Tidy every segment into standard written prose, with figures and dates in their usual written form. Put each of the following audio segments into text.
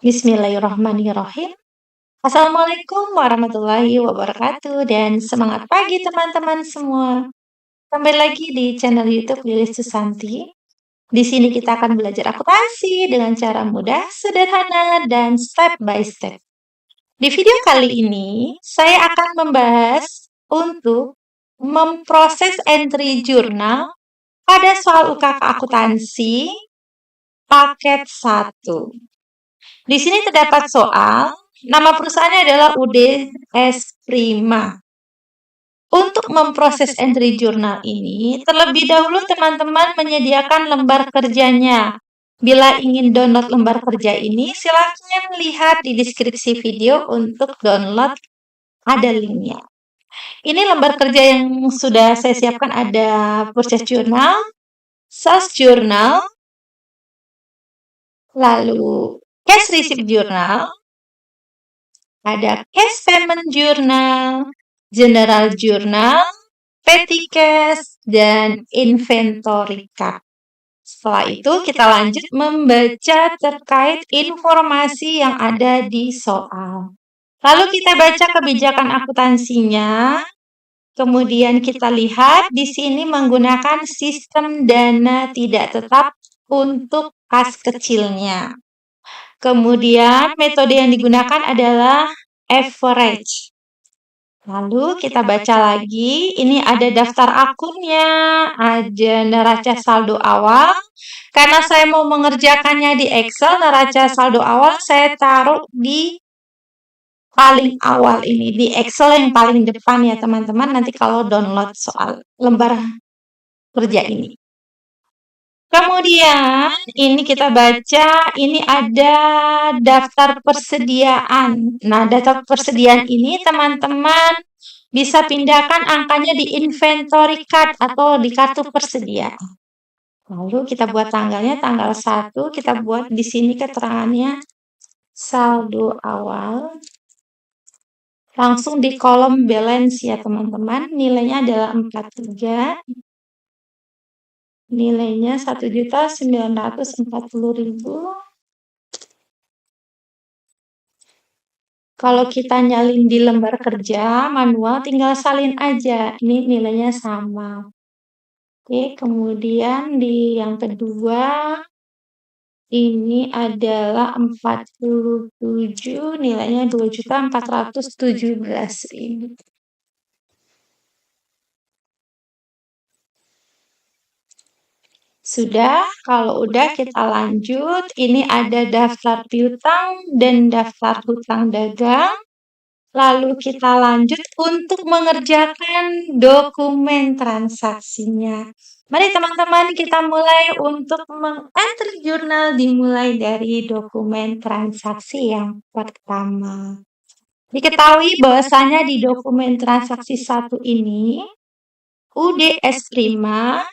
Bismillahirrahmanirrahim. Assalamualaikum warahmatullahi wabarakatuh dan semangat pagi teman-teman semua. Kembali lagi di channel YouTube Lilis Susanti. Di sini kita akan belajar akuntansi dengan cara mudah, sederhana, dan step by step. Di video kali ini, saya akan membahas untuk memproses entry jurnal pada soal UKK akuntansi paket 1. Di sini terdapat soal, nama perusahaannya adalah UDS Prima. Untuk memproses entry jurnal ini, terlebih dahulu teman-teman menyediakan lembar kerjanya. Bila ingin download lembar kerja ini, silakan lihat di deskripsi video untuk download, ada linknya. Ini lembar kerja yang sudah saya siapkan, ada purchase journal, sales journal, lalu cash receipt journal, ada cash payment journal, general journal, petty cash, dan inventory card. Setelah itu kita lanjut membaca terkait informasi yang ada di soal. Lalu kita baca kebijakan akuntansinya. Kemudian kita lihat di sini menggunakan sistem dana tidak tetap untuk kas kecilnya. Kemudian metode yang digunakan adalah average. Lalu kita baca lagi, ini ada daftar akunnya, ada neraca saldo awal. Karena saya mau mengerjakannya di Excel, neraca saldo awal saya taruh di paling awal ini, di Excel yang paling depan ya teman-teman, nanti kalau download soal lembar kerja ini. Kemudian ini kita baca, ini ada daftar persediaan. Nah, daftar persediaan ini teman-teman bisa pindahkan angkanya di inventory card atau di kartu persediaan. Lalu kita buat tanggalnya, tanggal 1, kita buat di sini keterangannya saldo awal. Langsung di kolom balance ya teman-teman, nilainya adalah 43. Nilainya 1.940.000. Kalau kita nyalin di lembar kerja manual, tinggal salin aja. Ini nilainya sama. Oke, kemudian di yang kedua, ini adalah 47, nilainya 2.417.000. Sudah, kalau udah kita lanjut. Ini ada daftar piutang dan daftar hutang dagang. Lalu kita lanjut untuk mengerjakan dokumen transaksinya. Mari teman-teman kita mulai untuk meng-entry jurnal, dimulai dari dokumen transaksi yang pertama. Diketahui bahwasanya di dokumen transaksi 1 ini, UDS Prima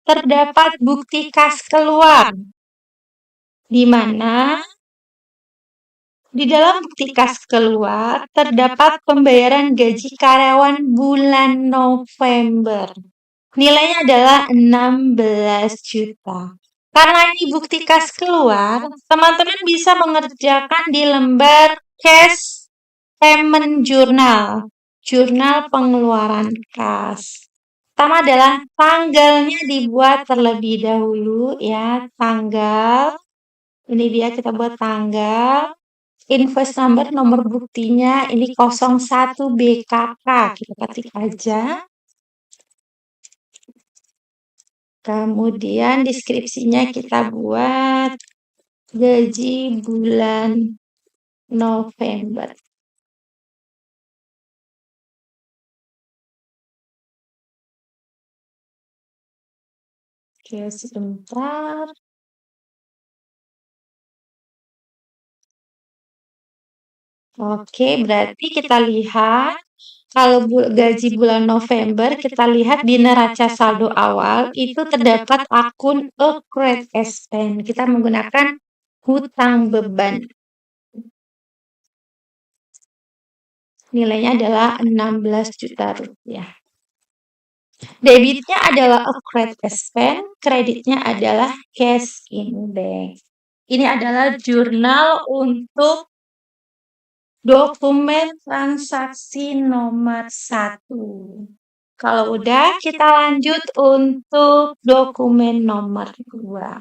terdapat bukti kas keluar, di mana di dalam bukti kas keluar terdapat pembayaran gaji karyawan bulan November. Nilainya adalah 16 juta. Karena ini bukti kas keluar, teman-teman bisa mengerjakan di lembar cash payment journal, jurnal pengeluaran kas. Pertama adalah tanggalnya dibuat terlebih dahulu ya, tanggal. Ini dia, kita buat tanggal. Invoice number, nomor buktinya ini 01 BKK, kita ketik aja. Kemudian deskripsinya kita buat gaji bulan November. Oke, sebentar. Oke, berarti kita lihat kalau gaji bulan November, kita lihat di neraca saldo awal itu terdapat akun accrued expense. Kita menggunakan hutang beban. Nilainya adalah 16 juta rupiah. Debitnya adalah accrued expense, kreditnya adalah cash in bank. Ini adalah jurnal untuk dokumen transaksi nomor 1. Kalau udah, kita lanjut untuk dokumen nomor 2.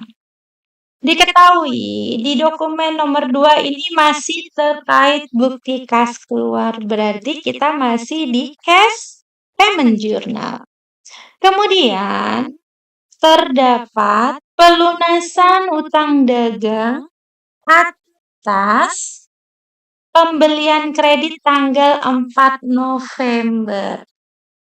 Diketahui, di dokumen nomor 2 ini masih terkait bukti kas keluar. Berarti kita masih di cash payment journal. Kemudian, terdapat pelunasan utang dagang atas pembelian kredit tanggal 4 November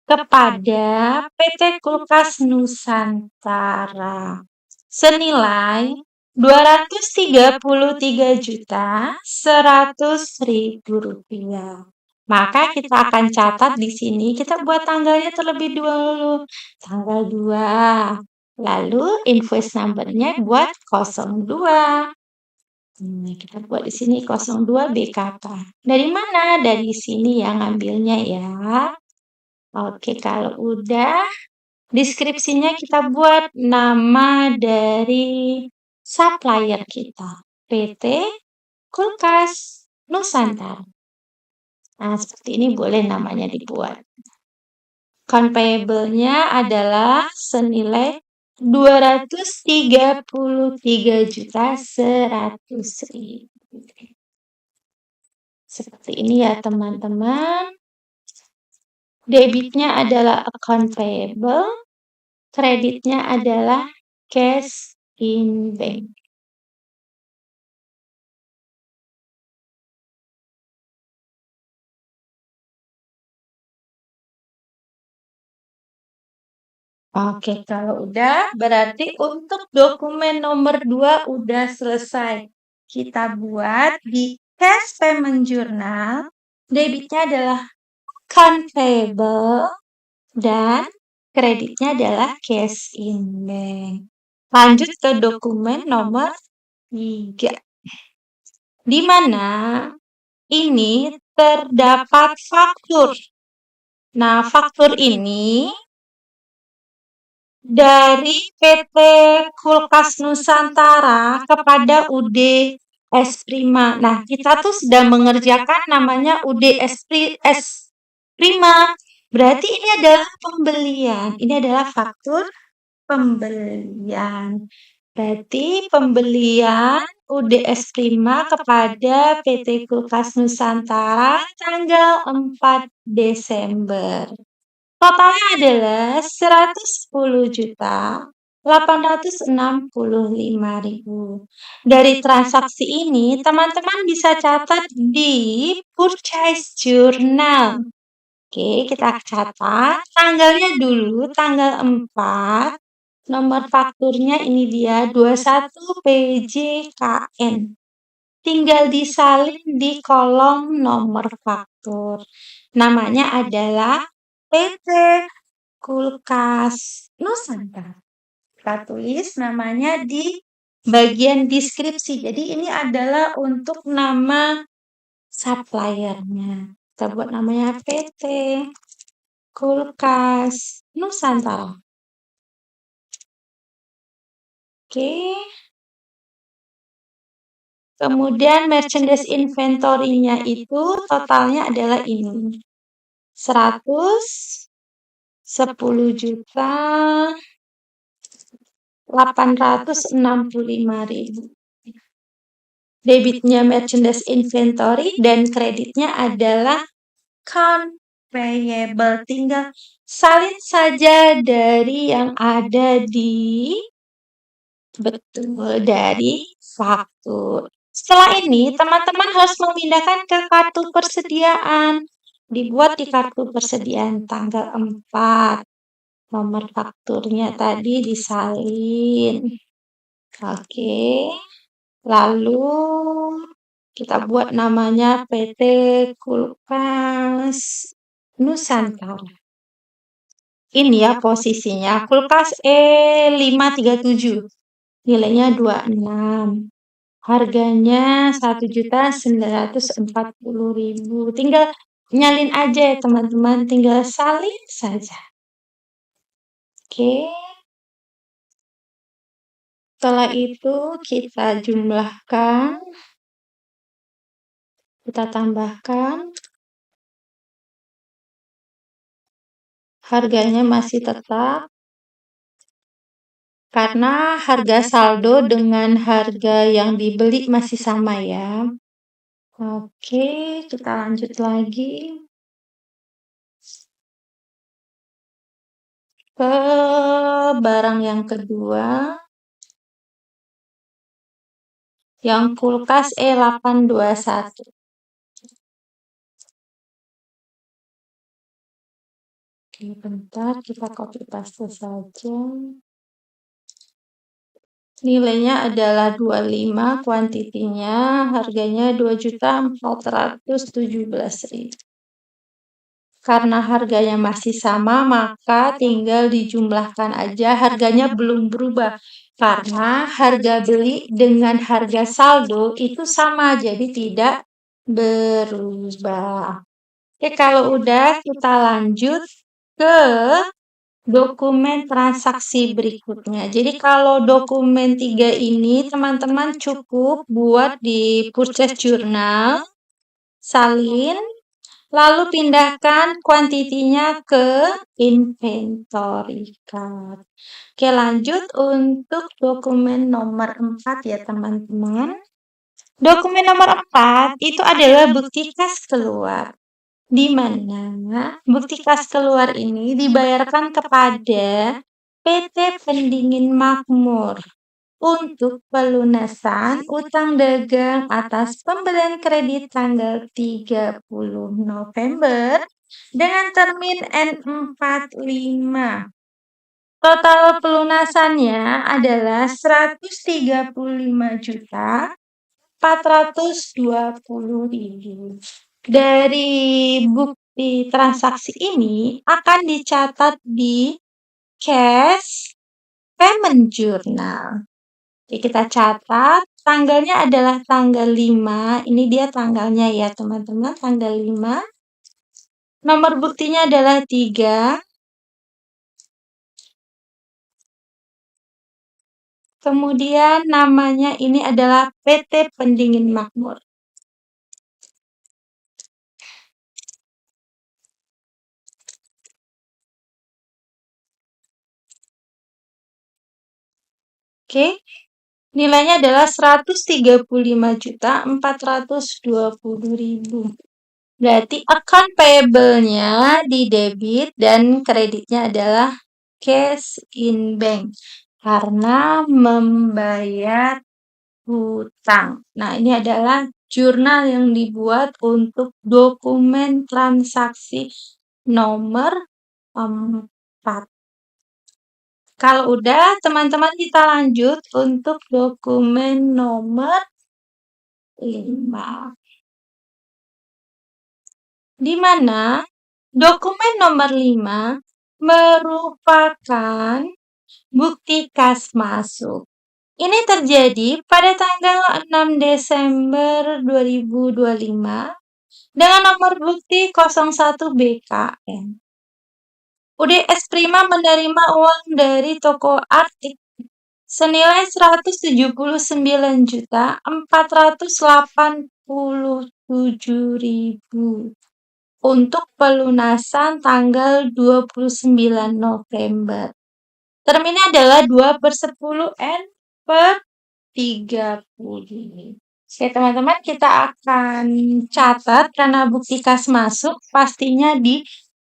kepada PT Kulkas Nusantara senilai Rp233.100.000. Maka kita akan catat di sini, kita buat tanggalnya terlebih dulu. Tanggal 2. Lalu invoice number-nya buat 02. Kita buat di sini 02 BKK. Dari mana? Dari sini ya ngambilnya ya. Oke, kalau udah, deskripsinya kita buat nama dari supplier kita, PT Kulkas Nusantara. Nah, seperti ini boleh namanya dibuat. Account payable-nya adalah senilai Rp233.100.000. Seperti ini ya teman-teman. Debitnya adalah account payable, kreditnya adalah cash in bank. Oke, kalau udah, berarti untuk dokumen nomor 2 udah selesai. Kita buat di cash payment journal, debitnya adalah account payable, dan kreditnya adalah cash in bank. Lanjut ke dokumen nomor 3. Di mana ini terdapat faktur. Nah, faktur ini dari PT Kulkas Nusantara kepada UD S Prima. Nah, kita tuh sedang mengerjakan namanya UD S Prima. Berarti ini adalah pembelian. Ini adalah faktur pembelian. Berarti pembelian UDS Prima kepada PT Kulkas Nusantara tanggal 4 Desember. Totalnya adalah Rp110.865.000. Dari transaksi ini, teman-teman bisa catat di purchase journal. Oke, kita catat tanggalnya dulu, tanggal 4. Nomor fakturnya ini dia 21 PJKN. Tinggal disalin di kolom nomor faktur. Namanya adalah PT Kulkas Nusantara. Kita tulis namanya di bagian deskripsi. Jadi ini adalah untuk nama suppliernya. Kita buat namanya PT Kulkas Nusantara. Oke. Kemudian merchandise inventory-nya itu totalnya adalah ini. 110.865.000. Debitnya merchandise inventory dan kreditnya adalah account payable. Tinggal salin saja dari yang ada di dari faktur. Setelah ini, teman-teman harus memindahkan ke kartu persediaan. Dibuat di kartu persediaan tanggal 4. Nomor fakturnya tadi disalin. Oke. Lalu kita buat namanya PT Kulkas Nusantara. Ini ya posisinya, kulkas E537. Nilainya 26. Harganya Rp1.940.000. Tinggal nyalin aja ya teman-teman, tinggal salin saja. Oke. Setelah itu kita jumlahkan, kita tambahkan, harganya masih tetap, karena harga saldo dengan harga yang dibeli masih sama ya. Oke, kita lanjut lagi ke barang yang kedua, yang kulkas E821. Oke, bentar, kita copy paste saja. Nilainya adalah 25, kuantitinya harganya 2.417.000. Karena harganya masih sama, maka tinggal dijumlahkan aja, harganya belum berubah. Karena harga beli dengan harga saldo itu sama, jadi tidak berubah. Oke, kalau udah kita lanjut ke dokumen transaksi berikutnya. Jadi kalau dokumen 3 ini teman-teman cukup buat di purchase journal, salin, lalu pindahkan kuantitinya ke inventory card. Oke, lanjut untuk dokumen nomor 4 ya teman-teman. Dokumen nomor 4 itu adalah bukti kas keluar, di mana bukti kas keluar ini dibayarkan kepada PT Pendingin Makmur untuk pelunasan utang dagang atas pembelian kredit tanggal 30 November dengan termin N45. Total pelunasannya adalah 135.420.000. Dari bukti transaksi ini akan dicatat di cash payment journal. Oke, kita catat, tanggalnya adalah tanggal 5, ini dia tanggalnya ya teman-teman, tanggal 5. Nomor buktinya adalah 3. Kemudian namanya ini adalah PT Pendingin Makmur. Oke, nilainya adalah 135.420.000. Berarti account payable-nya di debit dan kreditnya adalah cash in bank karena membayar hutang. Nah, ini adalah jurnal yang dibuat untuk dokumen transaksi nomor 4. Kalau udah, teman-teman kita lanjut untuk dokumen nomor 5. Di mana dokumen nomor 5 merupakan bukti kas masuk. Ini terjadi pada tanggal 6 Desember 2025 dengan nomor bukti 01 BKN. UDS Prima menerima uang dari toko Artik senilai 179.487.000 untuk pelunasan tanggal 29 November. Terminnya adalah 2/10 N per 30. Oke teman-teman, kita akan catat karena bukti kas masuk pastinya di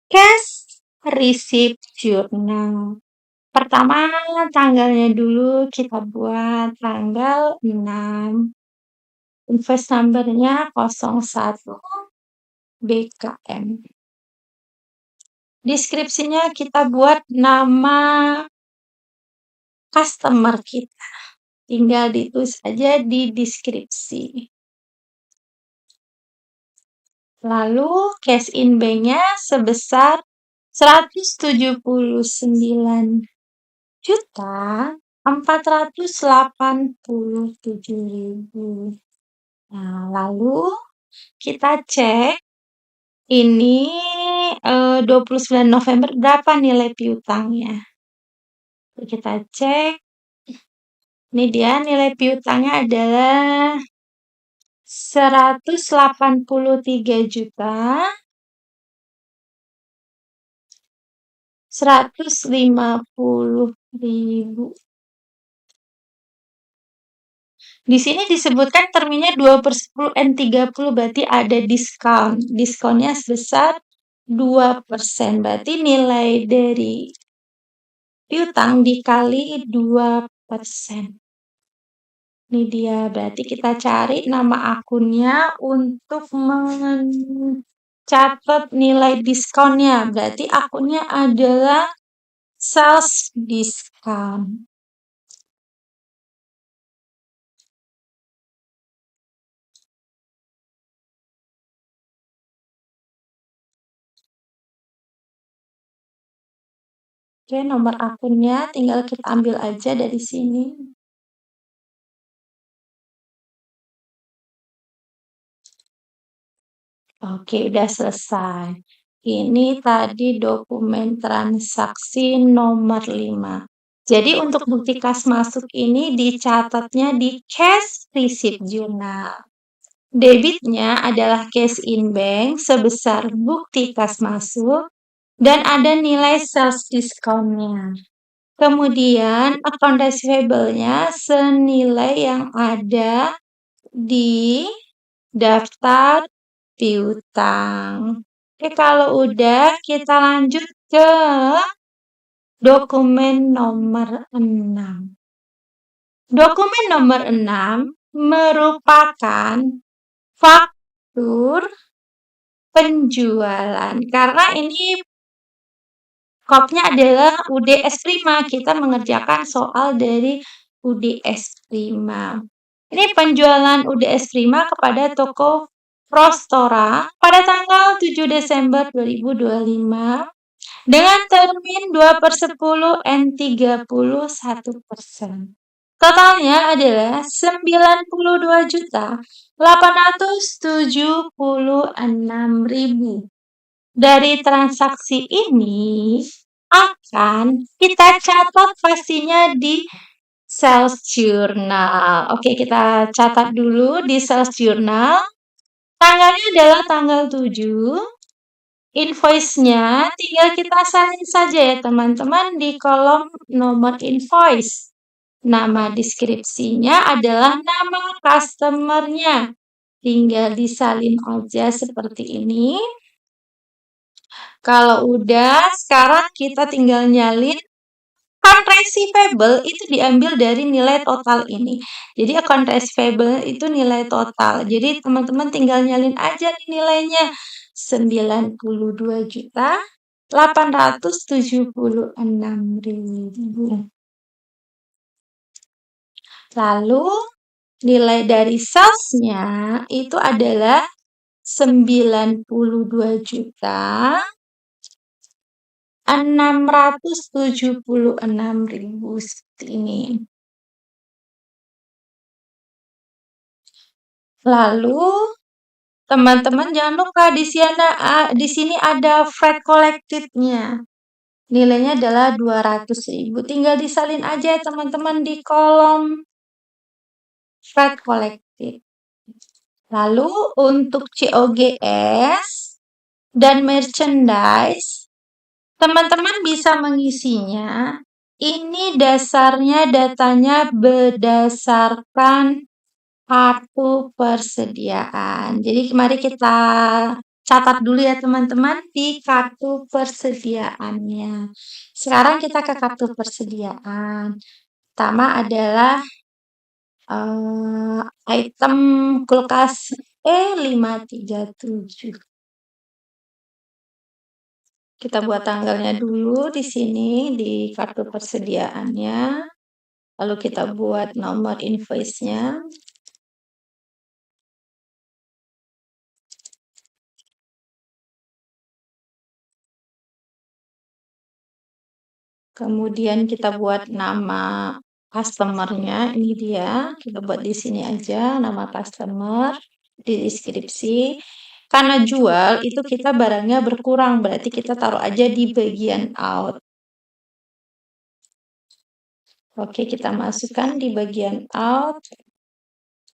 cash receipt journal. Pertama, tanggalnya dulu kita buat tanggal 6. Invoice number-nya 01 BKM. Deskripsinya kita buat nama customer kita. Tinggal ditulis aja di deskripsi. Lalu cash in bank-nya sebesar 179.487.000. Nah, lalu kita cek ini 29 November berapa nilai piutangnya. Kita cek Ini dia nilai piutangnya adalah 183.150.000. Di sini disebutkan terminnya 2/10 and 30, berarti ada diskon. Diskonnya sebesar 2%. Berarti nilai dari piutang dikali 2%. Ini dia, berarti kita cari nama akunnya untuk mencatat nilai diskonnya. Berarti akunnya adalah sales discount. Oke, nomor akunnya tinggal kita ambil aja dari sini. Oke, udah selesai. Ini tadi dokumen transaksi nomor 5. Jadi untuk bukti kas masuk ini dicatatnya di cash receipt journal. Debitnya adalah cash in bank sebesar bukti kas masuk dan ada nilai sales discount-nya. Kemudian account receivable-nya senilai yang ada di daftar piutang. Oke, kalau udah kita lanjut ke dokumen nomor 6. Dokumen nomor 6 merupakan faktur penjualan. Karena ini kopnya adalah UDS Prima. Kita mengerjakan soal dari UDS Prima. Ini penjualan UDS Prima kepada toko Prostora pada tanggal 7 Desember 2025 dengan termin 2/10 and 31%. Totalnya adalah 92.876.000. Dari transaksi ini akan kita catat pastinya di sales journal. Oke, kita catat dulu di sales journal. Tanggalnya adalah tanggal 7. Invoice-nya tinggal kita salin saja ya teman-teman di kolom nomor invoice. Nama deskripsinya adalah nama customer-nya. Tinggal disalin aja seperti ini. Kalau udah, sekarang kita tinggal nyalin account receivable itu diambil dari nilai total ini. Jadi account receivable itu nilai total. Jadi teman-teman tinggal nyalin aja nih nilainya. 92.876.000. Lalu nilai dari sales-nya itu adalah 92.676.000 seperti ini. Lalu teman-teman jangan lupa di sini ada freight collected-nya. Nilainya adalah 200.000. Tinggal disalin aja teman-teman di kolom freight collected. Lalu untuk COGS dan merchandise, teman-teman bisa mengisinya. Ini dasarnya datanya berdasarkan kartu persediaan. Jadi mari kita catat dulu ya teman-teman di kartu persediaannya. Sekarang kita ke kartu persediaan. Pertama adalah item kulkas E537. Kita buat tanggalnya dulu di sini di kartu persediaannya. Lalu kita buat nomor invoice-nya. Kemudian kita buat nama customer-nya. Ini dia. Kita buat di sini aja nama customer di deskripsi. Karena jual itu kita barangnya berkurang, berarti kita taruh aja di bagian out. Oke, kita masukkan di bagian out.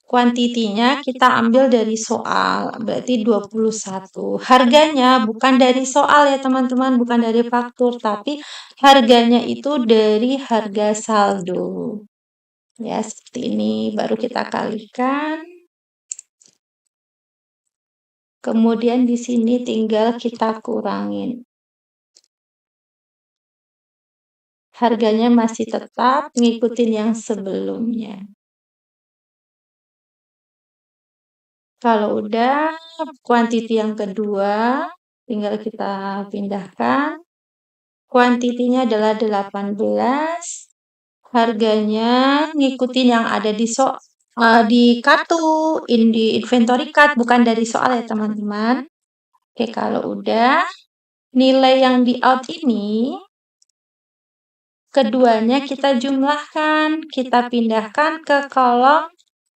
Kuantitinya kita ambil dari soal, berarti 21. Harganya bukan dari soal ya teman-teman, bukan dari faktur, tapi harganya itu dari harga saldo. Ya, seperti ini. Baru kita kalikan. Kemudian di sini tinggal kita kurangin. Harganya masih tetap ngikutin yang sebelumnya. Kalau udah, kuantiti yang kedua, tinggal kita pindahkan. Kuantitinya adalah 18. Harganya ngikutin yang ada di kartu, di inventory card, bukan dari soal ya teman-teman. Oke, kalau udah, nilai yang di out ini, keduanya kita jumlahkan, kita pindahkan ke kolom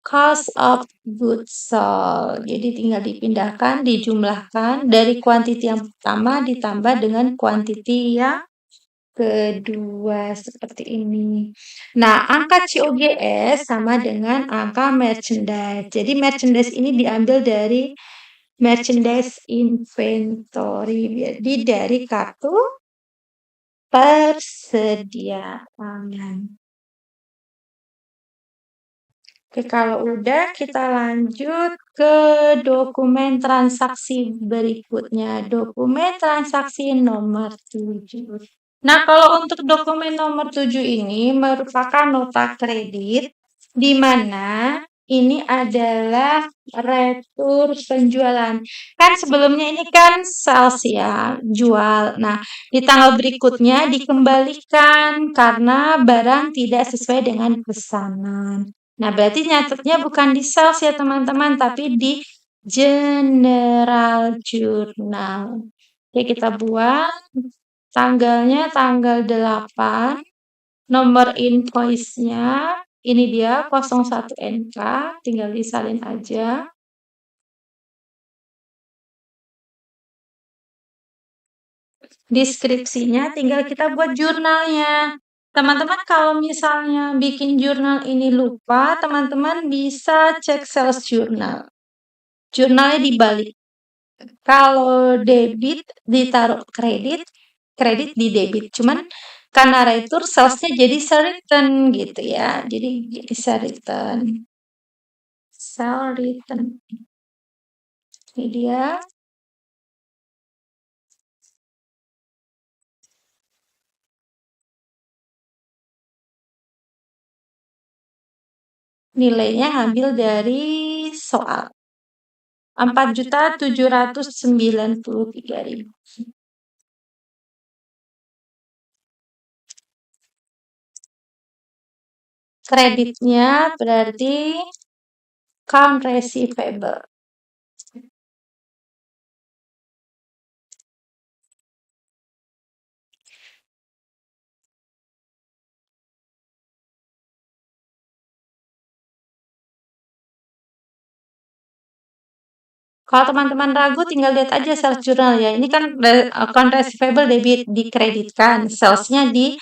cost of goods sold. Jadi tinggal dipindahkan, dijumlahkan dari kuantiti yang pertama ditambah dengan kuantiti yang kedua seperti ini. Nah, angka COGS sama dengan angka merchandise. Jadi merchandise ini diambil dari merchandise inventory. Jadi dari kartu persediaan. Oke, kalau udah kita lanjut ke dokumen transaksi berikutnya. Dokumen transaksi nomor 7. Nah, kalau untuk dokumen nomor 7 ini merupakan nota kredit di mana ini adalah retur penjualan. Kan sebelumnya ini kan sales ya, jual. Nah, di tanggal berikutnya dikembalikan karena barang tidak sesuai dengan pesanan. Nah, berarti nyatetnya bukan di sales ya teman-teman, tapi di general journal. Oke, kita buat. Tanggalnya tanggal 8. Nomor invoice-nya ini dia 01 NK, tinggal disalin aja. Deskripsinya tinggal kita buat jurnalnya. Teman-teman kalau misalnya bikin jurnal ini lupa, teman-teman bisa cek sales jurnal. Jurnalnya dibalik. Kalau debit ditaruh kredit, kredit di debit. Cuman karena retur salesnya jadi certain gitu ya. Jadi certain. Sell return. Ini dia. Nilainya ambil dari soal. 4.793.000. Kreditnya berarti count receivable. Kalau teman-teman ragu tinggal lihat aja sales journal ya. Ini kan account receivable debit dikreditkan, salesnya di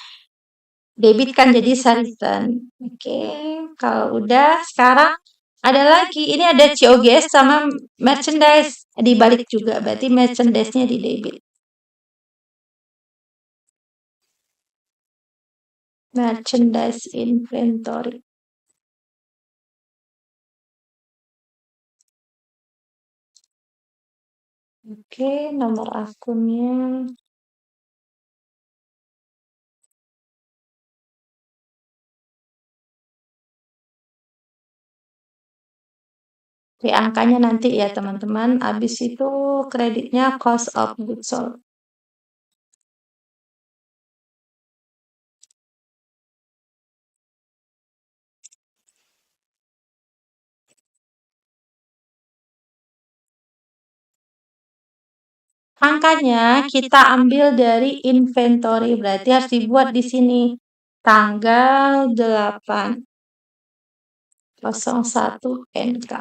debit kan jadi certain. Oke, kalau udah sekarang ada lagi. Ini ada COGS sama merchandise dibalik juga. Berarti merchandise-nya di debit. Merchandise inventory. Oke, nomor akunnya. Oke, angkanya nanti ya teman-teman. Habis itu kreditnya cost of goods sold. Angkanya kita ambil dari inventory, berarti harus dibuat di sini. Tanggal 8/01 NK.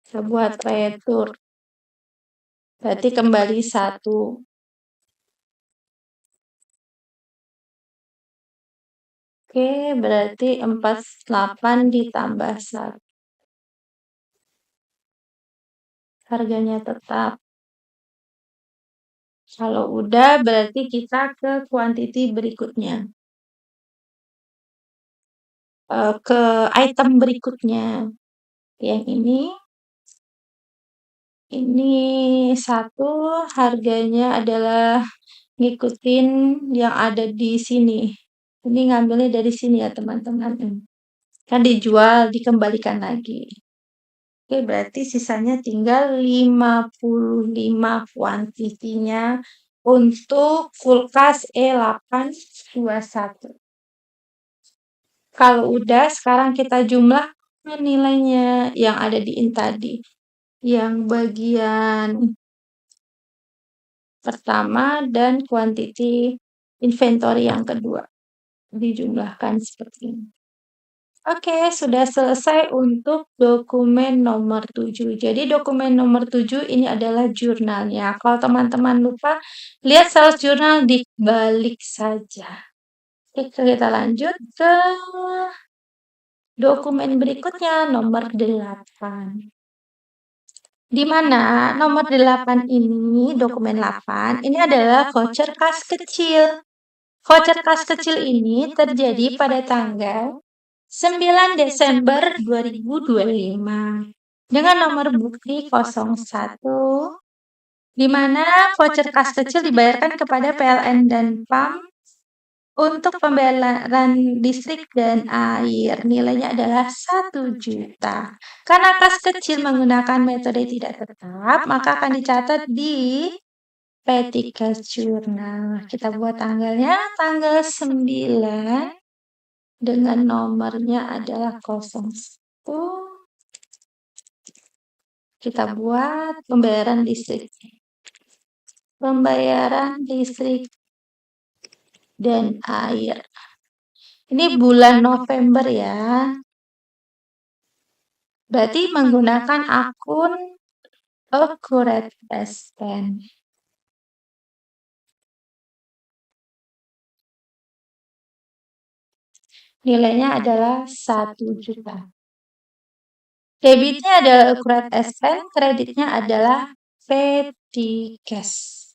Kita buat retur. Berarti kembali 1. Oke, berarti 48 ditambah 1. Harganya tetap. Kalau udah, berarti kita ke kuantiti berikutnya. Ke item berikutnya. Yang ini 1 harganya adalah ngikutin yang ada di sini. Ini ngambilnya dari sini ya, teman-teman. Kan dijual, dikembalikan lagi. Oke, berarti sisanya tinggal 55 kuantitinya untuk kulkas E821. Kalau udah, sekarang kita jumlahkan nilainya yang ada di in tadi. Yang bagian pertama dan kuantiti inventory yang kedua. Dijumlahkan seperti ini. Oke, sudah selesai untuk dokumen nomor 7. Jadi dokumen nomor 7 ini adalah jurnalnya. Kalau teman-teman lupa, lihat sales jurnal dibalik saja. Oke, kita lanjut ke dokumen berikutnya, nomor 8. Di mana nomor 8 ini, dokumen 8, ini adalah voucher kas kecil. Voucher kas kecil ini terjadi pada tanggal 9 Desember 2025 dengan nomor bukti 01, di mana voucher kas kecil dibayarkan kepada PLN dan PAM untuk pembayaran listrik dan air. Nilainya adalah 1 juta. Karena kas kecil menggunakan metode tidak tetap, maka akan dicatat di Petty Cash Journal. Kita buat tanggalnya tanggal 9 dengan nomornya adalah 01. Kita buat pembayaran listrik. Pembayaran listrik dan air. Ini bulan November ya. Berarti menggunakan akun Accurate Spend. Nilainya adalah 1 juta. Debitnya adalah Accurate Spend, kreditnya adalah Petty Cash.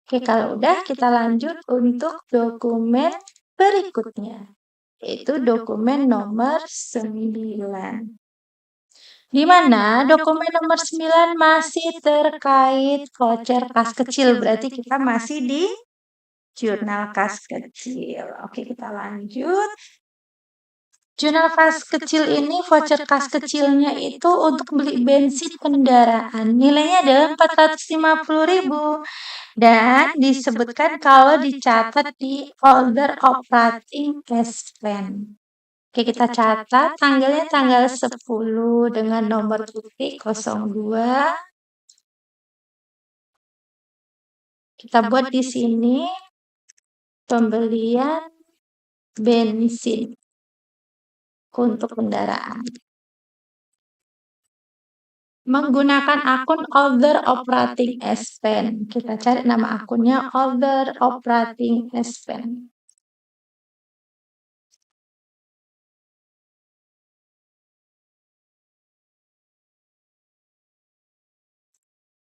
Oke, kalau udah kita lanjut untuk dokumen berikutnya, yaitu dokumen nomor 9. Di mana dokumen nomor 9 masih terkait voucher kas kecil, berarti kita masih di jurnal kas kecil. Oke, kita lanjut. Jurnal kas kecil ini, voucher kas kecilnya itu untuk beli bensin kendaraan. Nilainya adalah 450.000 dan disebutkan kalau dicatat di order operating cash plan. Oke, kita catat tanggalnya tanggal 10 dengan nomor bukti 02. Kita buat di sini pembelian bensin untuk kendaraan. Menggunakan akun order operating expense. Kita cari nama akunnya order operating expense.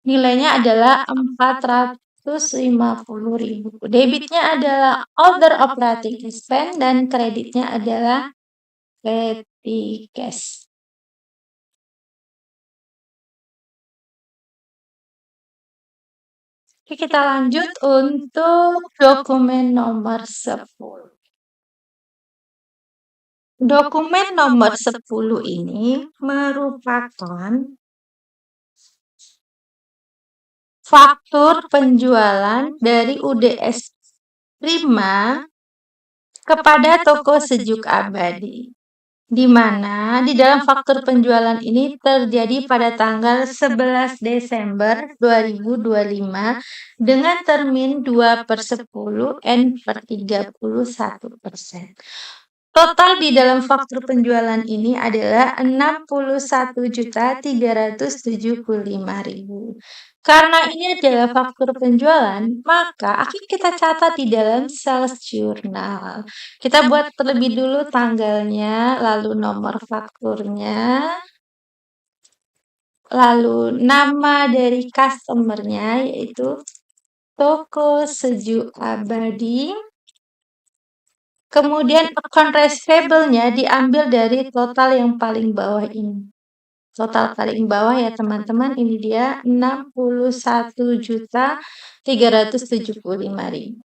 Nilainya adalah 450.000. Debitnya adalah order operating expense dan kreditnya adalah Petty Cash. Oke, kita lanjut untuk dokumen nomor 10. Dokumen nomor 10 ini merupakan faktur penjualan dari UDS Prima kepada toko Sejuk Abadi, di mana di dalam faktur penjualan ini terjadi pada tanggal 11 Desember 2025 dengan termin 2/10 N/31%. Total di dalam faktur penjualan ini adalah 61.375.000. Karena ini adalah faktur penjualan, maka akan kita catat di dalam sales journal. Kita buat terlebih dulu tanggalnya, lalu nomor fakturnya, lalu nama dari customer-nya yaitu Toko Sejuk Abadi. Kemudian account receivable-nya diambil dari total yang paling bawah ini. Total paling bawah ya teman-teman, ini dia 61.375.000.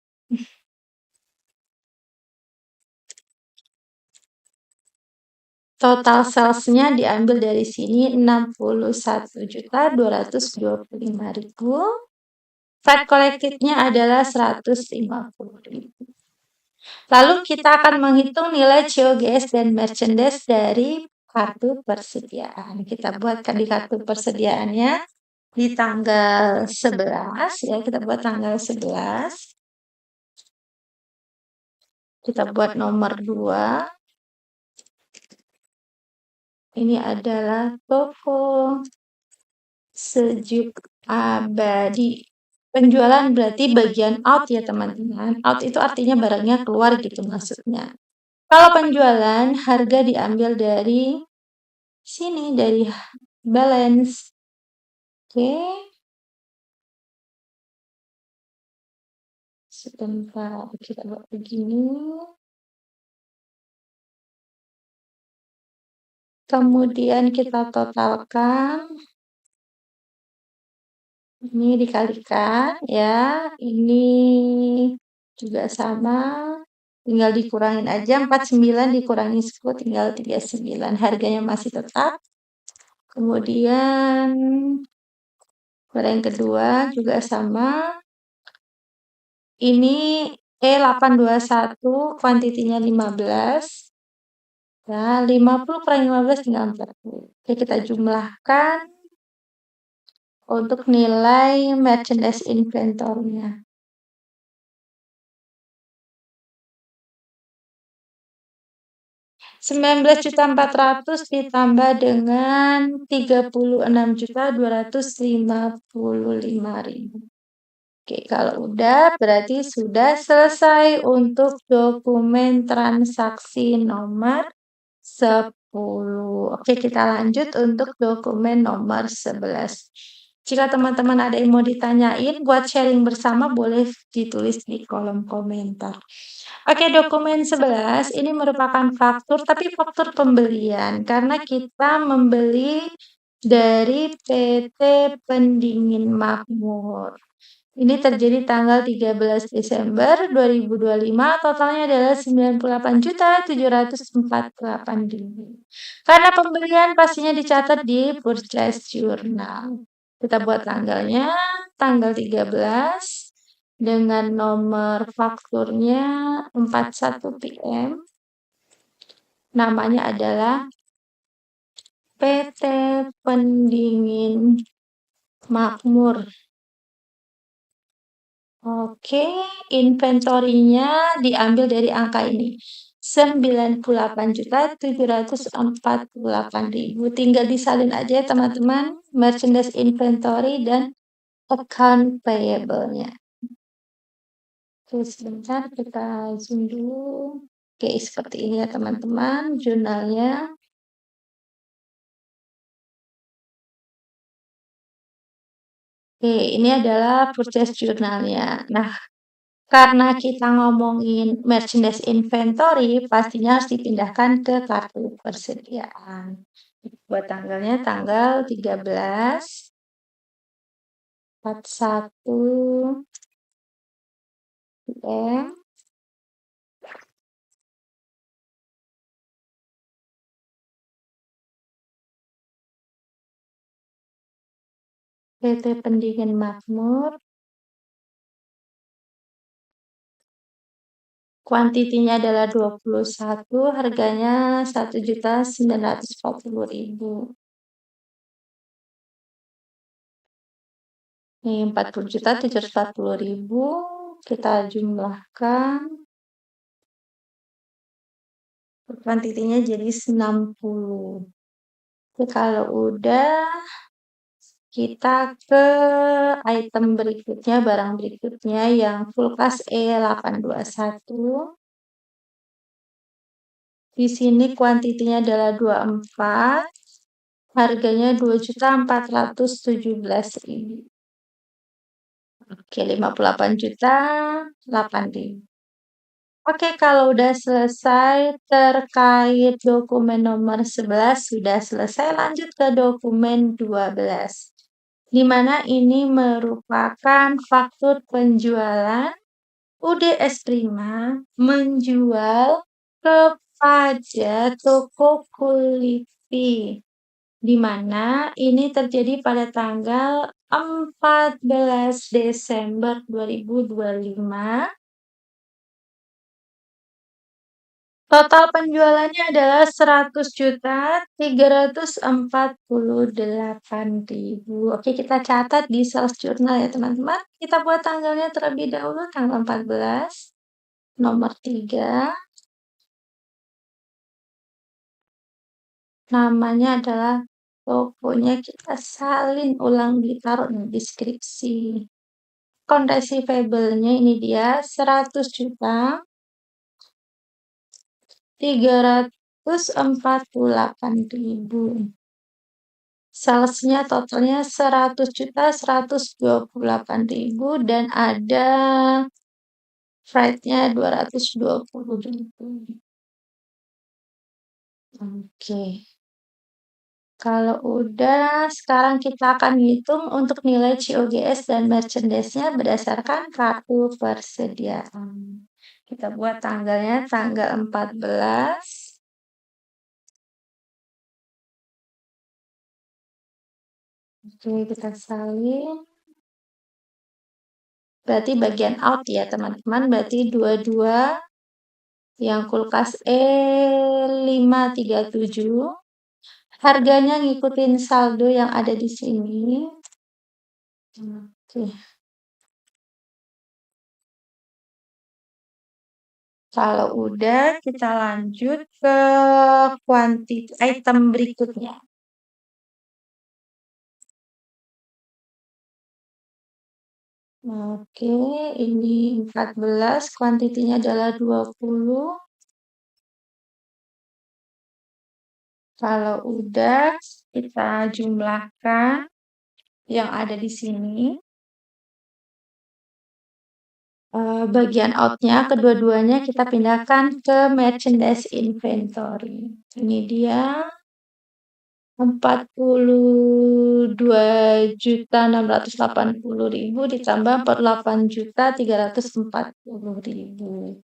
Total sales-nya diambil dari sini 61.225.000. Fat collected-nya adalah 150.000. Lalu kita akan menghitung nilai COGS dan merchandise dari kartu persediaan. Kita buatkan di kartu persediaannya di tanggal 11 ya, kita buat tanggal 11. Kita buat nomor 2. Ini adalah Toko Sejuk Abadi. Penjualan berarti bagian out ya teman-teman. Out itu artinya barangnya keluar gitu maksudnya. Kalau penjualan, harga diambil dari sini, dari balance. Oke. Sebentar, kita buat begini. Kemudian kita totalkan. Ini dikalikan ya. Ini juga sama. Tinggal dikurangin aja, 49 dikurangi 10 tinggal 39. Harganya masih tetap. Kemudian barang yang kedua juga sama. Ini E821, kuantitinya 15. Ya, 50 kurang 15 tinggal 40. Oke, kita jumlahkan untuk nilai merchandise inventory-nya. 19.400 ditambah dengan 36.255.000. Oke, kalau udah berarti sudah selesai untuk dokumen transaksi nomor 10. Oke, kita lanjut untuk dokumen nomor 11. Jika teman-teman ada yang mau ditanyain buat sharing bersama, boleh ditulis di kolom komentar. Oke, dokumen 11 ini merupakan faktur, tapi faktur pembelian karena kita membeli dari PT Pendingin Makmur. Ini terjadi tanggal 13 Desember 2025, totalnya adalah 98.748.000. Karena pembelian pastinya dicatat di purchase journal. Kita buat tanggalnya, tanggal 13 dengan nomor fakturnya 41 PM. Namanya adalah PT Pendingin Makmur. Oke, inventorinya diambil dari angka ini. 98.748.000. Tinggal disalin aja ya teman-teman, merchandise inventory dan account payable-nya. Oke, sebentar kita zoom dulu. Oke, seperti ini ya teman-teman, jurnalnya. Oke, ini adalah purchase journalnya. Nah, karena kita ngomongin merchandise inventory, pastinya harus dipindahkan ke kartu persediaan. Buat tanggalnya tanggal 13, 41 PM. PT Pendingin Makmur. Kuantitinya adalah 21, harganya 1.940.000. Nih 40.740.000 kita jumlahkan. Kuantitinya jadi 60. Oke, kalau udah Kita ke item berikutnya, barang berikutnya yang kulkas E821. Di sini kuantitinya adalah 24, harganya 2.417.000. Oke, 58 juta 8.000. Oke, kalau udah selesai terkait dokumen nomor 11, sudah selesai, lanjut ke dokumen 12. Di mana ini merupakan faktur penjualan UDS Prima menjual kepada toko Kulipi, di mana ini terjadi pada tanggal 14 Desember 2025. Total penjualannya adalah 100.348.000. Oke, kita catat di sales journal ya teman-teman. Kita buat tanggalnya terlebih dahulu, tanggal 14, nomor 3. Namanya adalah tokonya, kita salin ulang, ditaruh di deskripsi. Account receivable-nya ini dia 100.348.000. Salesnya totalnya 100.128.000 dan ada freight-nya 220.000. Oke. Kalau udah, sekarang kita akan hitung untuk nilai COGS dan merchandise-nya berdasarkan kartu persediaan. Kita buat tanggalnya tanggal 14. Oke, kita salin. Berarti bagian out ya teman-teman, berarti 22 yang kulkas E537. Harganya ngikutin saldo yang ada di sini. Oke. Kalau udah, kita lanjut ke kuantiti item berikutnya. Oke, ini 14, kuantitinya adalah 20. Kalau udah, kita jumlahkan yang ada di sini. Bagian out-nya, kedua-duanya kita pindahkan ke merchandise inventory. Ini dia 42.680.000 ditambah 48.340.000.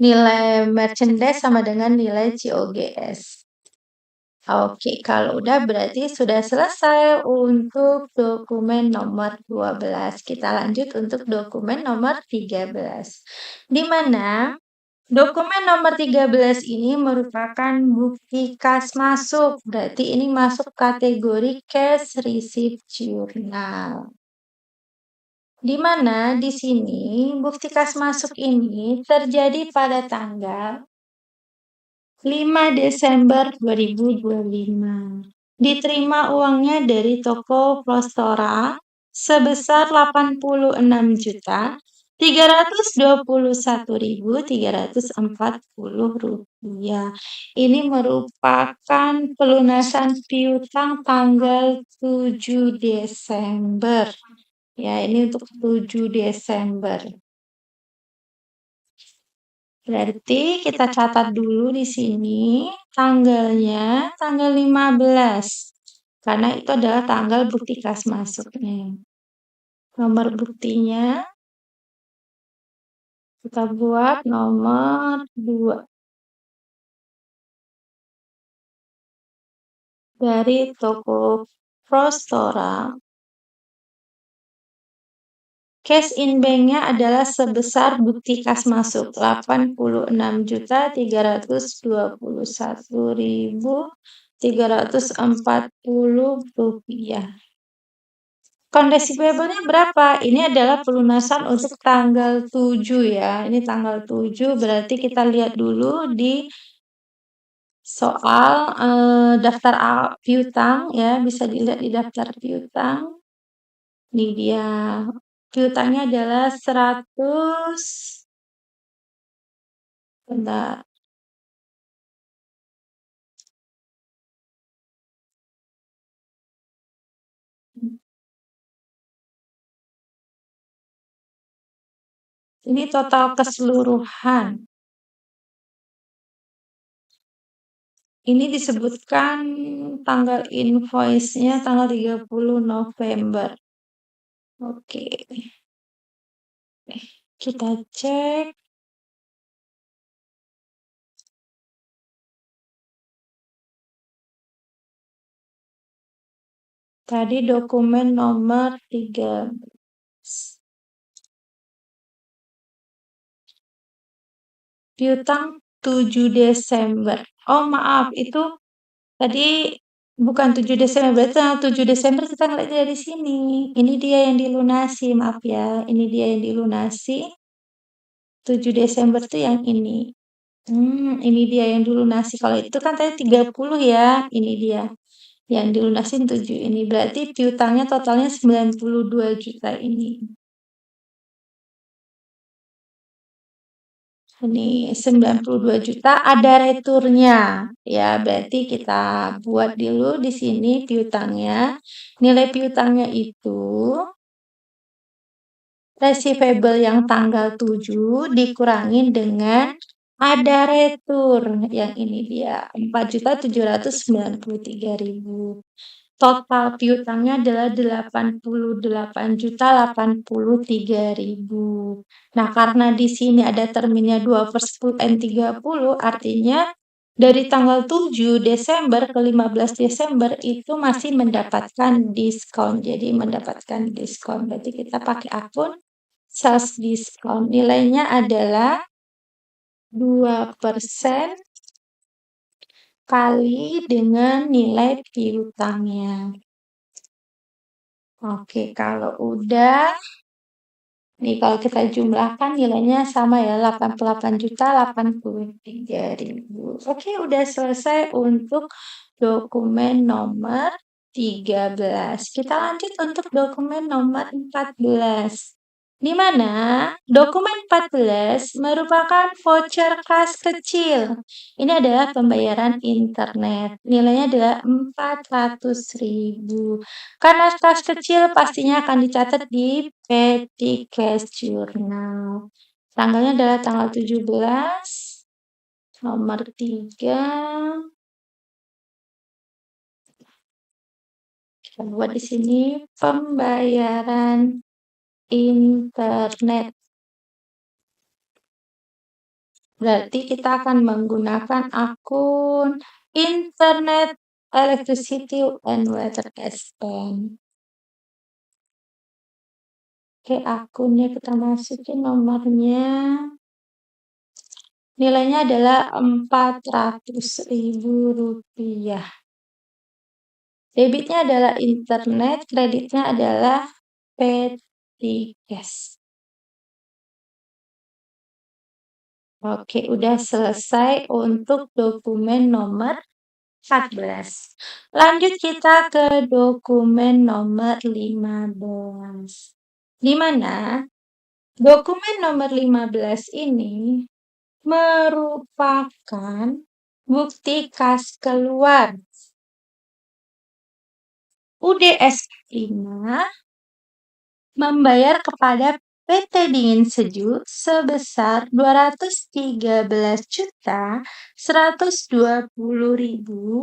Nilai merchandise sama dengan nilai COGS. Oke, kalau udah berarti sudah selesai untuk dokumen nomor 12. Kita lanjut untuk dokumen nomor 13. Di mana dokumen nomor 13 ini merupakan bukti kas masuk. Berarti ini masuk kategori cash receipt journal. Di mana di sini bukti kas masuk ini terjadi pada tanggal 5 Desember 2025. Diterima uangnya dari toko Prostora sebesar 86.321.340 rupiah. Ini merupakan pelunasan piutang tanggal 7 Desember. Ya, ini untuk 7 Desember. Berarti kita catat dulu di sini tanggalnya tanggal 15. Karena itu adalah tanggal bukti kas masuknya. Nomor buktinya kita buat nomor 2. Dari toko Prostora. Cash in bank-nya adalah sebesar bukti kas masuk 86.321.340 rupiah. Kondisi payable-nya berapa? Ini adalah pelunasan untuk tanggal 7 ya. Ini tanggal 7 berarti kita lihat dulu di soal daftar piutang ya, bisa dilihat di daftar piutang. Ini dia. Piutangnya adalah 100, bentar. Ini total keseluruhan. Ini disebutkan tanggal invoice-nya tanggal 30 November. Oke. Kita cek. Tadi dokumen nomor 13. Piutang 7 Desember. Oh, maaf, itu tadi bukan 7 Desember, berarti tanggal 7 Desember kita ngeliat dari sini. Ini dia yang dilunasi, maaf ya. Ini dia yang dilunasi. 7 Desember tuh yang ini. Ini dia yang dilunasi. Kalau itu kan tadi 30 ya. Ini dia. Yang dilunasin 7 ini. Berarti piutangnya totalnya 92 juta ini. Ini 92 juta ada returnya. Ya, berarti kita buat dulu di sini piutangnya. Nilai piutangnya itu receivable yang tanggal 7 dikurangin dengan ada retur. Yang ini dia 4.793.000. Total piutangnya adalah 88.083.000. Nah, karena di sini ada terminnya 2/10 N 30, artinya dari tanggal 7 Desember ke 15 Desember itu masih mendapatkan diskon. Jadi mendapatkan diskon. Berarti kita pakai akun sales diskon. Nilainya adalah 2% kali dengan nilai piutangnya. Oke, kalau udah, nih kalau kita jumlahkan nilainya sama ya, 88.083.000. Oke, udah selesai untuk dokumen nomor 13. Kita lanjut untuk dokumen nomor 14. Di mana dokumen 14 merupakan voucher kas kecil. Ini adalah pembayaran internet. Nilainya adalah 400.000. Karena kas kecil pastinya akan dicatat di Petty Cash Journal. Tanggalnya adalah tanggal 17, nomor 3. Kita buat di sini pembayaran internet. Berarti kita akan menggunakan akun internet electricity and water expense. Oke, akunnya kita masukin nomornya. Nilainya adalah Rp400.000. Debitnya adalah internet, kreditnya adalah Petty Cash. Oke, udah selesai untuk dokumen nomor 14. Lanjut kita ke dokumen nomor 15. Di mana dokumen nomor 15 ini merupakan bukti kas keluar UDS 5 membayar kepada PT Dingin Sejuk sebesar Rp213.120.000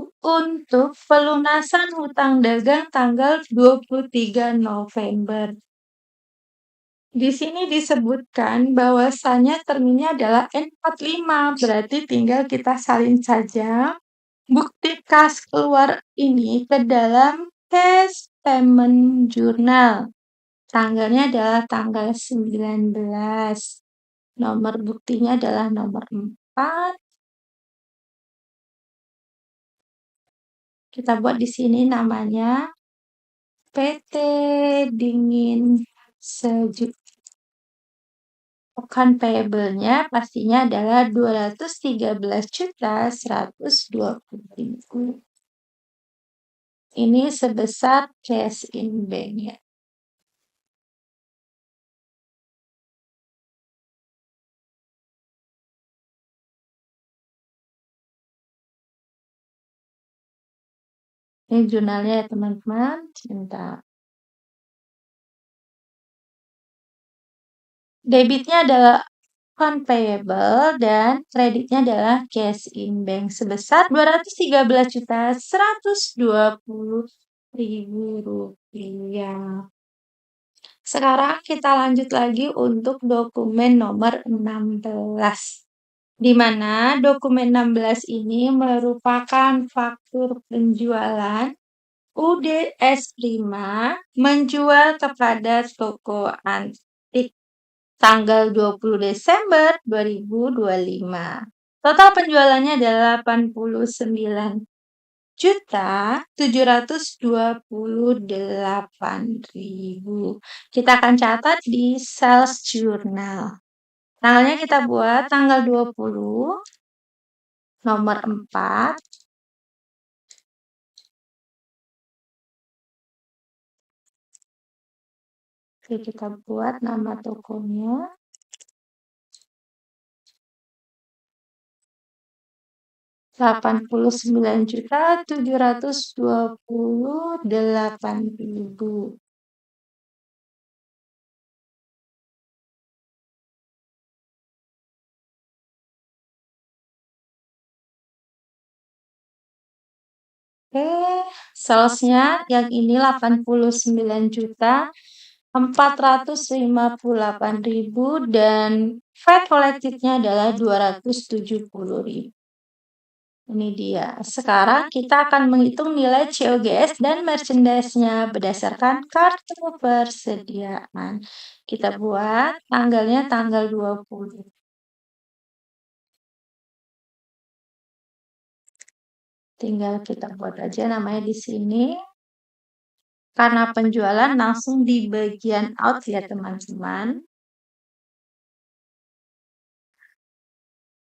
untuk pelunasan hutang dagang tanggal 23 November. Di sini disebutkan bahwasanya terminnya adalah N45, berarti tinggal kita salin saja bukti kas keluar ini ke dalam cash payment journal. Tanggalnya adalah tanggal 19. Nomor buktinya adalah nomor 4. Kita buat di sini namanya PT Dingin Sejuk. account payable-nya pastinya adalah 213.120.000. Ini sebesar cash in bank-nya. Ini jurnalnya ya teman-teman, sebentar. Debitnya adalah account payable dan kreditnya adalah cash in bank sebesar Rp213.120.000. Sekarang kita lanjut lagi untuk dokumen nomor 16. Di mana dokumen 16 ini merupakan faktur penjualan UDS Prima menjual kepada toko antik tanggal 20 Desember 2025. Total penjualannya adalah 89.728.000. Kita akan catat di sales journal. Tanggalnya kita buat tanggal 20, nomor 4. Oke, kita buat nama tokonya. Rp89.728.000. Oke, salesnya yang ini 89.458.000 dan VAT collected-nya adalah 270.000. Ini dia. Sekarang kita akan menghitung nilai COGS dan merchandise-nya berdasarkan kartu persediaan. Kita buat tanggalnya tanggal 20. Tinggal kita buat aja namanya di sini. Karena penjualan langsung di bagian out ya teman-teman.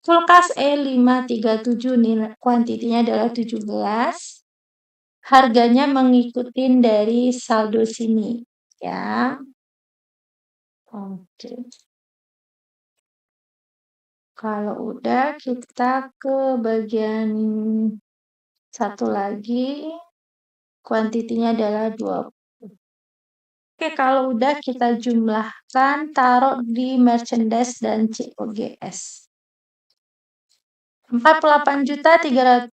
Kulkas E537 nilai kuantitinya adalah 17. Harganya mengikuti dari saldo sini ya. Oke. Kalau udah kita ke bagian satu lagi. Kuantitinya adalah 20. Oke, kalau udah kita jumlahkan, taruh di merchandise dan COGS. 48.340.000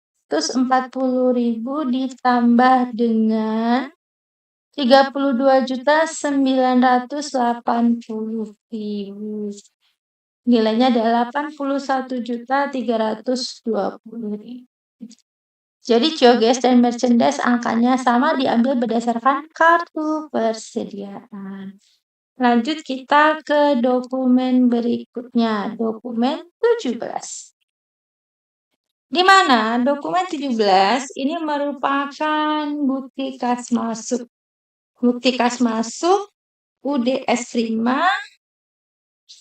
ditambah dengan 32.980.000. Nilainya adalah 81.320.000. Jadi COGS dan merchandise angkanya sama diambil berdasarkan kartu persediaan. Lanjut kita ke dokumen berikutnya, dokumen 17. Di mana dokumen 17 ini merupakan bukti kas masuk. Bukti kas masuk UDS Prima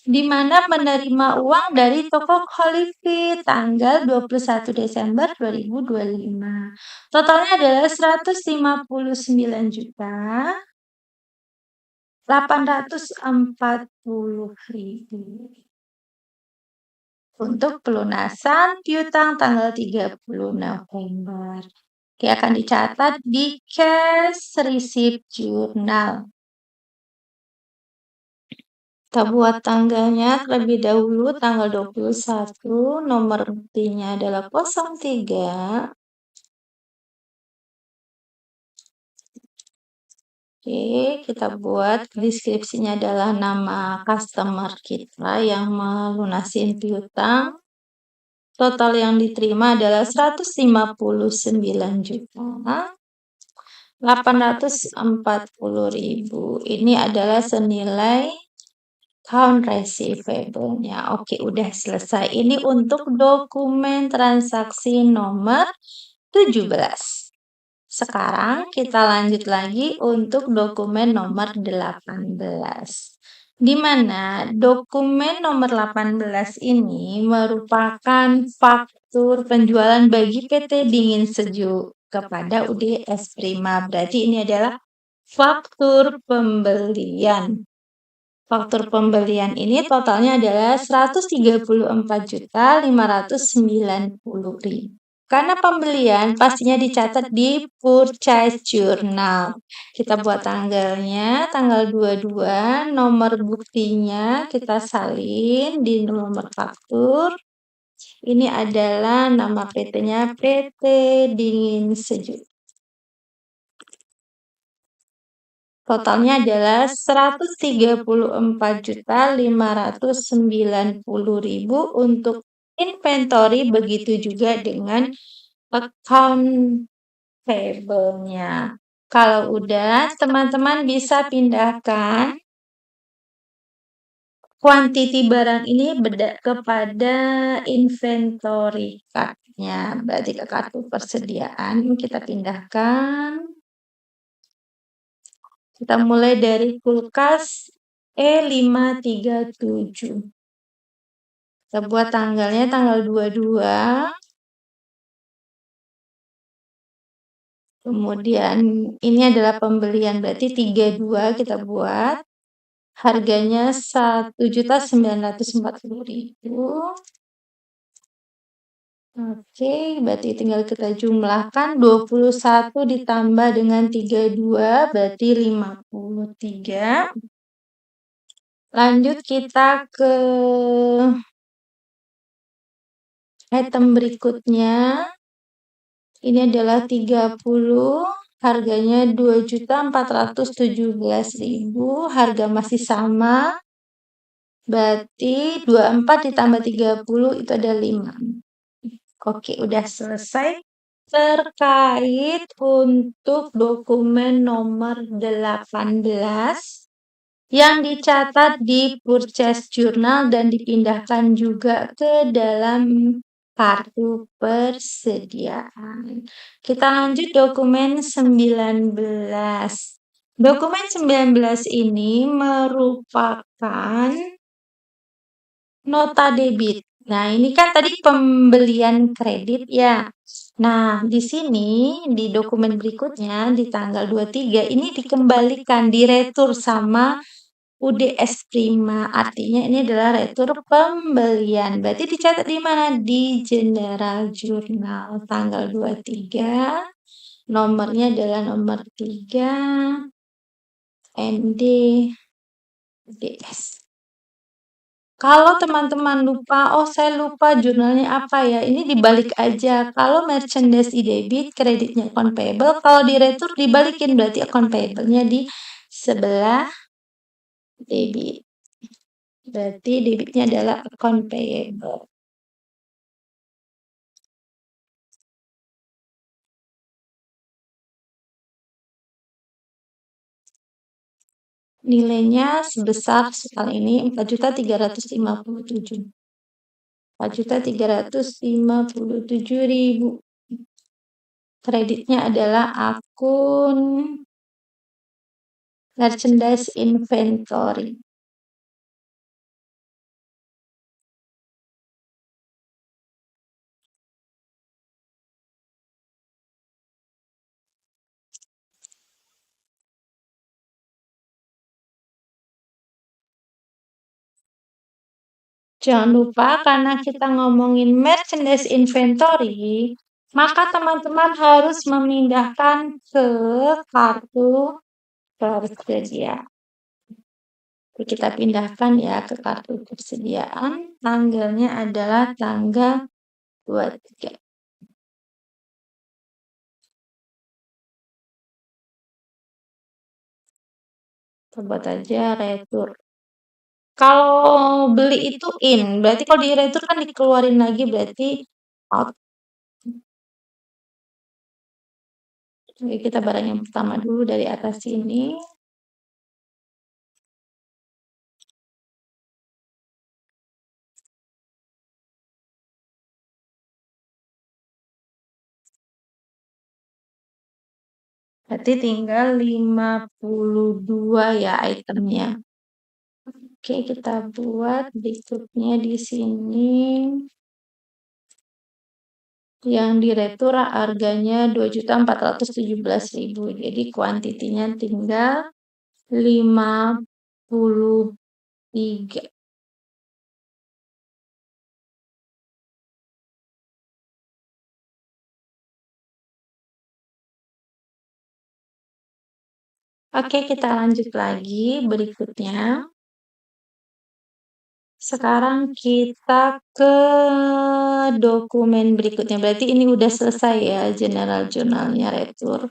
di mana menerima uang dari toko Holyfield tanggal 21 Desember 2025. Totalnya adalah 159.840.000 untuk pelunasan piutang tanggal 30 November. Oke, akan dicatat di cash receipt journal. Kita buat tanggalnya terlebih dahulu, tanggal 21, nomor buktinya adalah 03. Oke, kita buat deskripsinya adalah nama customer kita yang melunasin piutang. Total yang diterima adalah 159.840.000. Ini adalah senilai account receivable-nya. Oke, udah selesai. Ini untuk dokumen transaksi nomor 17. Sekarang kita lanjut lagi untuk dokumen nomor 18. di mana dokumen nomor 18 ini merupakan faktur penjualan bagi PT Dingin Sejuk kepada UDS Prima. Berarti ini adalah faktur pembelian. Faktur pembelian ini totalnya adalah 134.590.000. Karena pembelian pastinya dicatat di purchase journal. Kita buat tanggalnya, tanggal 22, nomor buktinya kita salin di nomor faktur. Ini adalah nama PT-nya PT Dingin Sejuk. Totalnya adalah 134.590.000 untuk inventory, begitu juga dengan account payable-nya. Kalau udah, teman-teman bisa pindahkan quantity barang ini kepada inventory card-nya, berarti ke kartu persediaan. Kita pindahkan. Kita mulai dari kulkas E537. Kita buat tanggalnya tanggal 22. Kemudian ini adalah pembelian, berarti 32 kita buat. Harganya 1.940.000. Oke, berarti tinggal kita jumlahkan 21 ditambah dengan 32 berarti 53. Lanjut kita ke item berikutnya. Ini adalah 30, harganya 2.417.000, harga masih sama. Berarti 24 ditambah 30 itu ada 5. Oke, udah selesai. Terkait untuk dokumen nomor 18 yang dicatat di purchase journal dan dipindahkan juga ke dalam kartu persediaan. Kita lanjut dokumen 19. Dokumen 19 ini merupakan nota debit. Nah, ini kan tadi pembelian kredit ya. Nah, di sini di dokumen berikutnya di tanggal 23 ini dikembalikan, diretur sama UDS Prima. Artinya ini adalah retur pembelian. Berarti dicatat di mana? Di General Journal tanggal 23. Nomornya adalah nomor 3 ND UDS. Kalau teman-teman lupa, oh saya lupa jurnalnya apa ya, ini dibalik aja. Kalau merchandise di debit, kreditnya account payable. Kalau di retur dibalikin, berarti account payable-nya di sebelah debit. Berarti debitnya adalah account payable. Nilainya sebesar sekali ini 4.357. 4.357.000. Kreditnya adalah akun merchandise inventory. Jangan lupa karena kita ngomongin merchandise inventory, maka teman-teman harus memindahkan ke kartu persediaan. Kita pindahkan ya ke kartu persediaan, tanggalnya adalah tanggal 23. Coba aja retur. Kalau beli itu in, berarti kalau di retur kan dikeluarin lagi berarti out. Oke, kita barang yang pertama dulu dari atas sini. Berarti tinggal 52 ya itemnya. Oke, kita buat berikutnya di sini. Yang diretur harganya 2.417.000. Jadi kuantitinya tinggal 53. Oke, kita lanjut lagi berikutnya. Sekarang kita ke dokumen berikutnya. Berarti ini udah selesai ya general journalnya retur.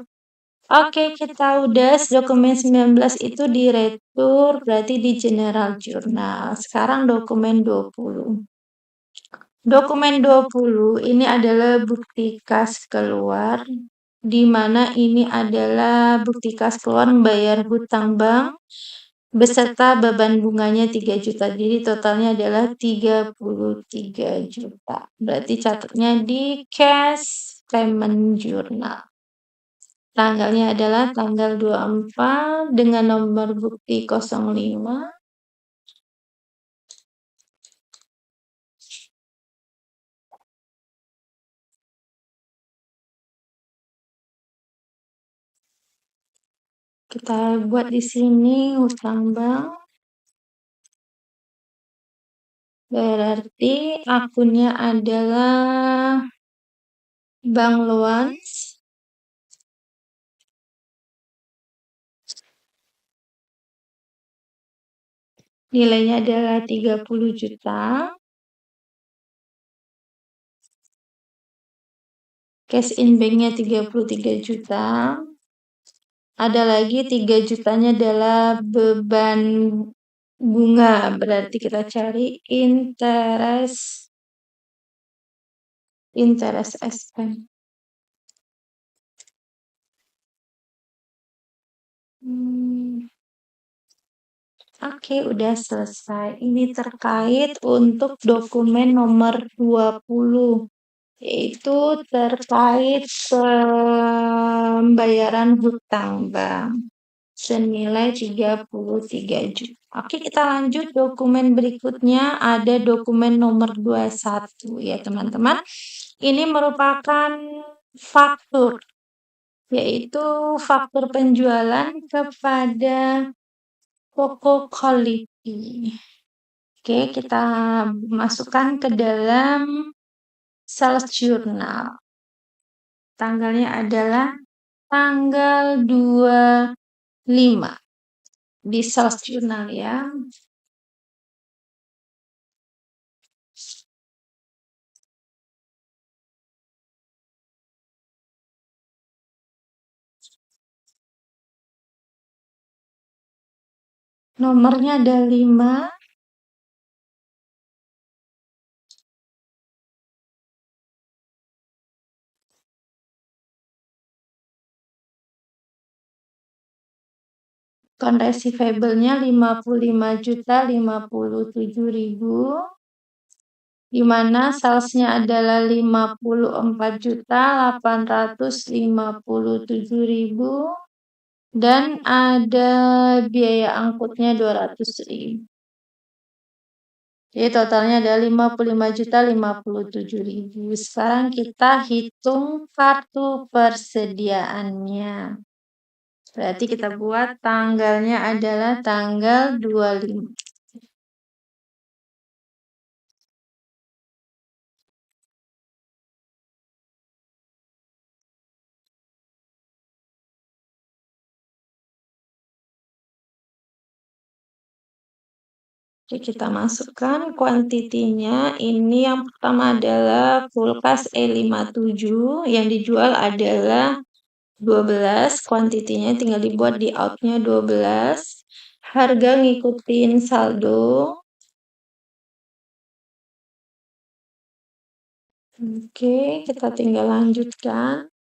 Oke, kita udah dokumen 19 itu di retur, berarti di general journal. Sekarang dokumen 20. Dokumen 20 ini adalah bukti kas keluar, di mana ini adalah bukti kas keluar membayar hutang bank beserta beban bunganya 3 juta. Jadi totalnya adalah 33 juta. Berarti catatnya di cash payment journal. Tanggalnya adalah tanggal 24 dengan nomor bukti 05. Kita buat di sini hutang bank. Berarti akunnya adalah Bank Loans. Nilainya adalah 30 juta. Cash in banknya 33 juta. Ada lagi 3 jutanya adalah beban bunga. Berarti kita cari interest expense. Oke, udah selesai. Ini terkait untuk dokumen nomor 20, yaitu terkait pembayaran hutang bank senilai 33 juta. Oke, kita lanjut dokumen berikutnya, ada dokumen nomor 21 ya teman-teman. Ini merupakan faktur, yaitu faktur penjualan kepada Toko Quality. Oke, kita masukkan ke dalam sales journal. Tanggalnya adalah tanggal 25 di sales journal ya. Nomornya ada 5. Account receivable-nya 55.057.000, di mana salesnya adalah 54.857.000 dan ada biaya angkutnya 200.000. Jadi totalnya ada 55.057.000. Sekarang kita hitung kartu persediaannya. Berarti kita buat tanggalnya adalah tanggal 25. Oke, kita masukkan kuantitinya. Ini yang pertama adalah kulkas E57, yang dijual adalah 12, kuantitinya tinggal dibuat di outnya 12. Harga ngikutin saldo. Oke, kita tinggal lanjutkan.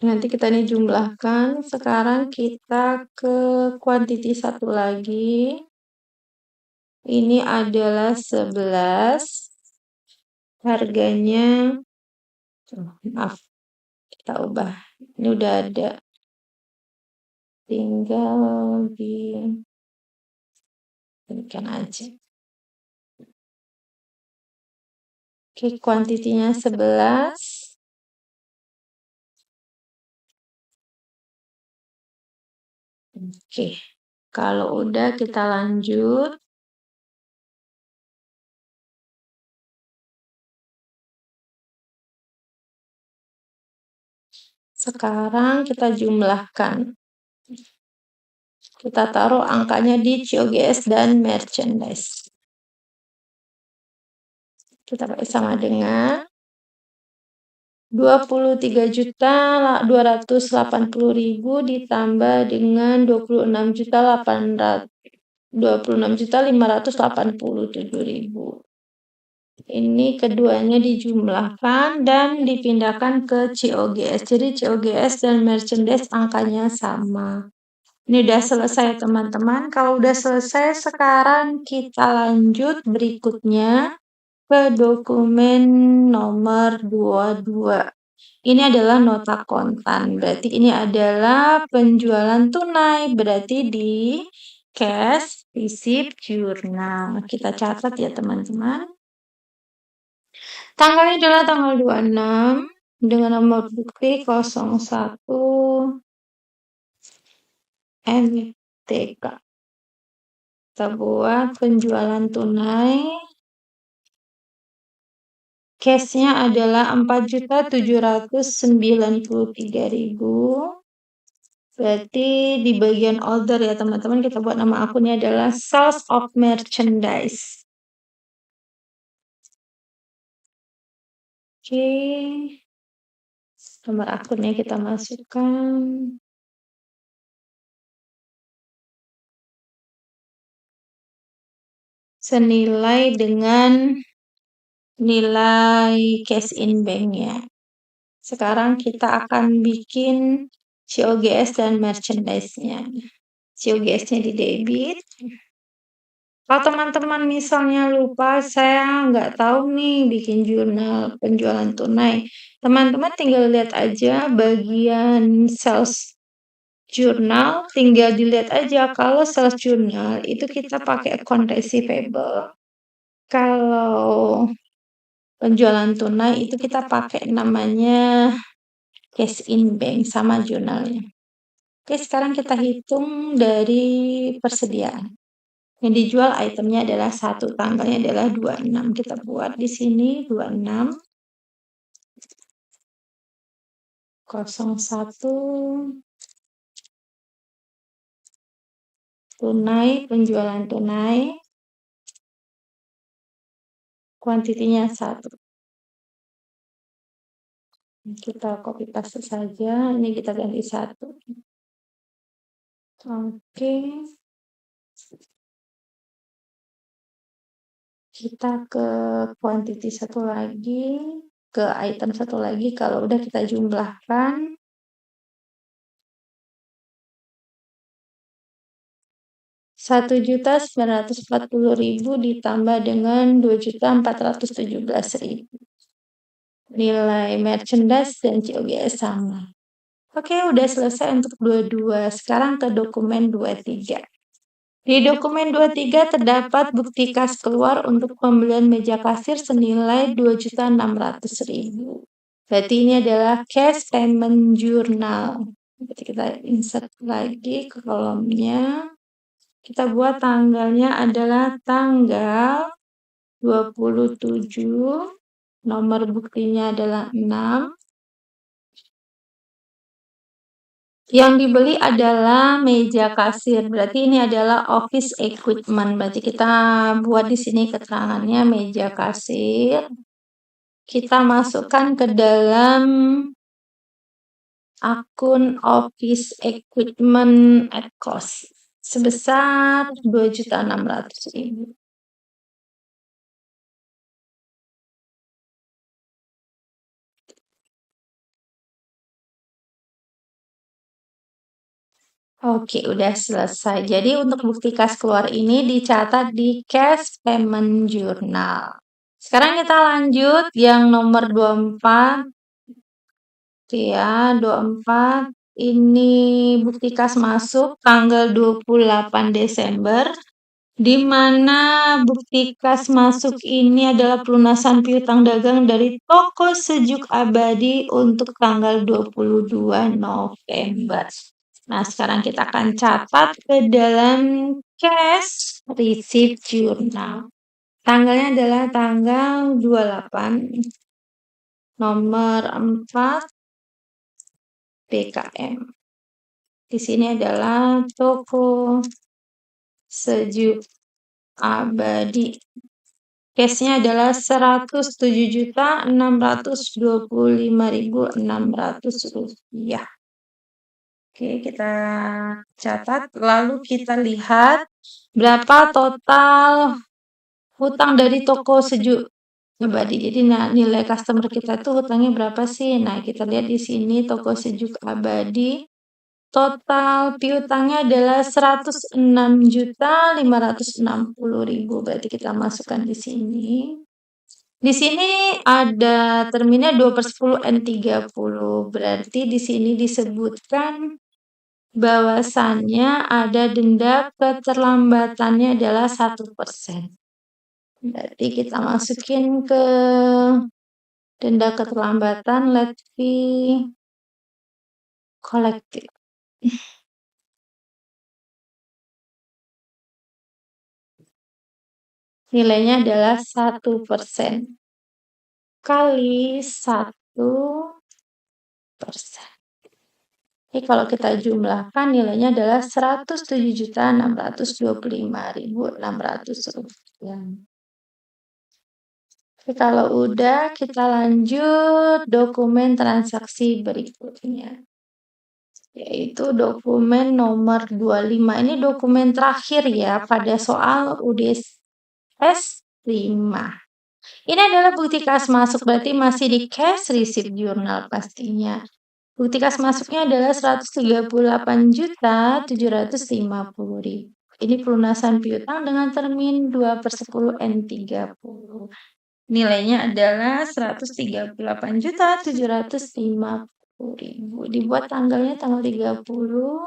Nanti kita ini jumlahkan. Sekarang kita ke kuantiti satu lagi. Ini adalah 11. Harganya, maaf, kita ubah. Ini udah ada. tinggal diberikan aja. Oke, kuantitinya 11. Oke, kalau udah kita lanjut. Sekarang kita jumlahkan. Kita taruh angkanya di COGS dan merchandise. Kita pakai sama dengan 23.280.000 ditambah dengan 26.587.000. Ini keduanya dijumlahkan dan dipindahkan ke COGS. Jadi COGS dan merchandise angkanya sama. Ini udah selesai teman-teman. Kalau udah selesai, sekarang kita lanjut berikutnya ke dokumen nomor 22. Ini adalah nota kontan. Berarti ini adalah penjualan tunai. Berarti di cash receipt journal. Kita catat ya teman-teman. Tanggalnya adalah tanggal 26 dengan nomor bukti 01 MTK. Kita buat penjualan tunai. Cashnya adalah 4.793.000. Berarti di bagian order ya teman-teman, kita buat nama akunnya adalah Sales of Merchandise. Oke. Nomor akunnya kita masukkan. Senilai dengan nilai cash in bank-nya. Sekarang kita akan bikin COGS dan merchandise-nya. COGS-nya di debit. Kalau teman-teman misalnya lupa, saya nggak tahu nih bikin jurnal penjualan tunai. Teman-teman tinggal lihat aja bagian sales jurnal, tinggal dilihat aja kalau sales jurnal itu kita pakai account receivable. Kalau penjualan tunai itu kita pakai namanya cash in bank sama jurnalnya. Oke, sekarang kita hitung dari persediaan. Yang dijual itemnya adalah 1, tanggalnya adalah 26. Kita buat di sini 26 01 tunai, penjualan tunai, kuantitinya 1. Kita copy paste saja, ini kita ganti 1. Oke. Kita ke quantity satu lagi, ke item satu lagi, kalau udah kita jumlahkan. 1.940.000 ditambah dengan 2.417.000. Nilai merchandise dan COGS sama. Oke, udah selesai untuk 22. Sekarang ke dokumen 23. Di dokumen 23 terdapat bukti kas keluar untuk pembelian meja kasir senilai 2.600.000. Berarti ini adalah cash payment journal. Berarti kita insert lagi ke kolomnya. Kita buat tanggalnya adalah tanggal 27. Nomor buktinya adalah 6. Yang dibeli adalah meja kasir. Berarti ini adalah office equipment. Berarti kita buat di sini keterangannya meja kasir. Kita masukkan ke dalam akun office equipment at cost sebesar 2.600.000. Oke, udah selesai. Jadi untuk bukti kas keluar ini dicatat di cash payment journal. Sekarang kita lanjut yang nomor 24. Oke ya, 24 ini bukti kas masuk tanggal 28 Desember, di mana bukti kas masuk ini adalah pelunasan piutang dagang dari toko Sejuk Abadi untuk tanggal 22 November. Nah, sekarang kita akan catat ke dalam cash receipt journal. Tanggalnya adalah tanggal 28, nomor 4, BKM. Di sini adalah toko Sejuk Abadi. Cashnya adalah Rp107.625.600. Oke, kita catat. Lalu kita lihat berapa total hutang dari toko Sejuk Abadi. Jadi nilai customer kita tuh hutangnya berapa sih? Nah, kita lihat di sini toko Sejuk Abadi. Total piutangnya adalah Rp106.560.000. Berarti kita masukkan di sini. Di sini ada terminnya 2/10 N30. Berarti di sini disebutkan bahwasannya ada denda keterlambatannya adalah 1%. Berarti kita masukin ke denda keterlambatan late fee collected. Nilainya adalah 1% kali 1%. Jadi kalau kita jumlahkan nilainya adalah Rp107.625.600. Oke, kalau udah kita lanjut dokumen transaksi berikutnya, yaitu dokumen nomor 25. Ini dokumen terakhir ya pada soal UDS 5. Ini adalah bukti kas masuk, berarti masih di cash receipt journal pastinya. Bukti kas masuknya adalah Rp138.750.000. Ini pelunasan piutang dengan termin 2/10 N30. Nilainya adalah Rp138.750.000. Dibuat tanggalnya tanggal 30.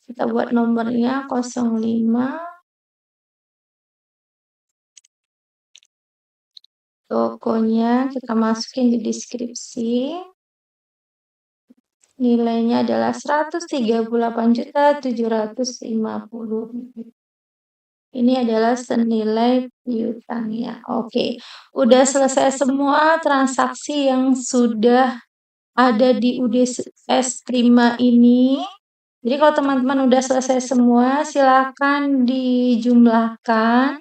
Kita buat nomornya 05. Tokonya kita masukin di deskripsi. Nilainya adalah Rp138.750.000. Ini adalah senilai piutangnya. Oke, udah selesai semua transaksi yang sudah ada di UDS Prima ini. Jadi kalau teman-teman udah selesai semua, silakan dijumlahkan.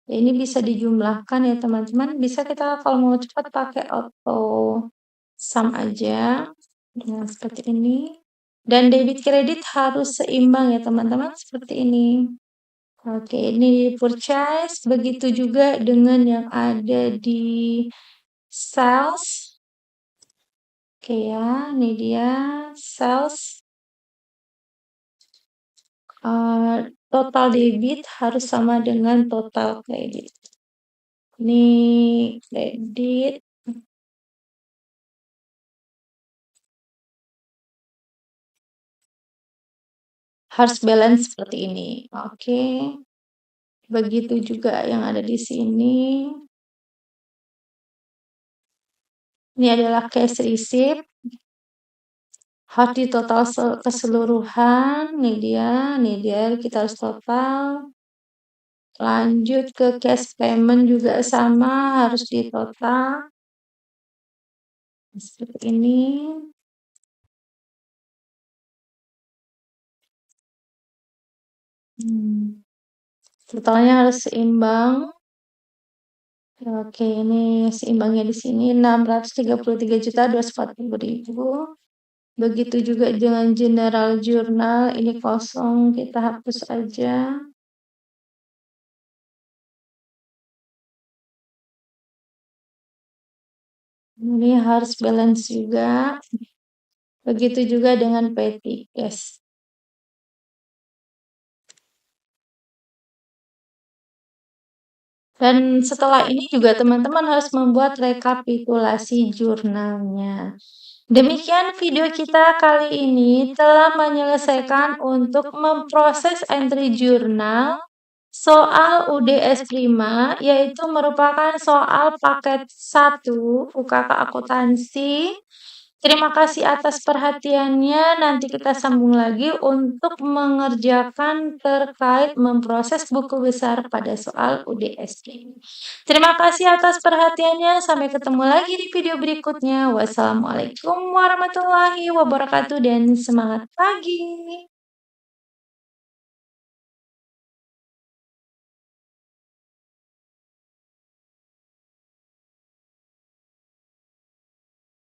Ya, ini bisa dijumlahkan ya teman-teman. Bisa kita kalau mau cepat pakai auto sum aja. Nah, seperti ini. Dan debit kredit harus seimbang ya teman-teman, seperti ini. Oke, ini purchase. Begitu juga dengan yang ada di sales. Oke ya, ini dia sales. Total debit harus sama dengan total kredit. Ini kredit. Harus balance seperti ini. Oke. Begitu juga yang ada di sini. Ini adalah cash receipt. Harus di total keseluruhan. Nih dia kita harus total. Lanjut ke cash payment juga sama, harus di total. Seperti ini. Totalnya harus seimbang. Oke, ini seimbangnya di sini Rp633.240.000. Begitu juga dengan general journal, ini kosong, kita hapus aja. Ini harus balance juga. Begitu juga dengan petty cash. Dan setelah ini juga teman-teman harus membuat rekapitulasi jurnalnya. Demikian video kita kali ini telah menyelesaikan untuk memproses entry jurnal soal UDS Prima, yaitu merupakan soal paket 1 UKK Akuntansi. Terima kasih atas perhatiannya. Nanti kita sambung lagi untuk mengerjakan terkait memproses buku besar pada soal UDS Prima. Terima kasih atas perhatiannya. Sampai ketemu lagi di video berikutnya. Wassalamualaikum warahmatullahi wabarakatuh dan semangat pagi.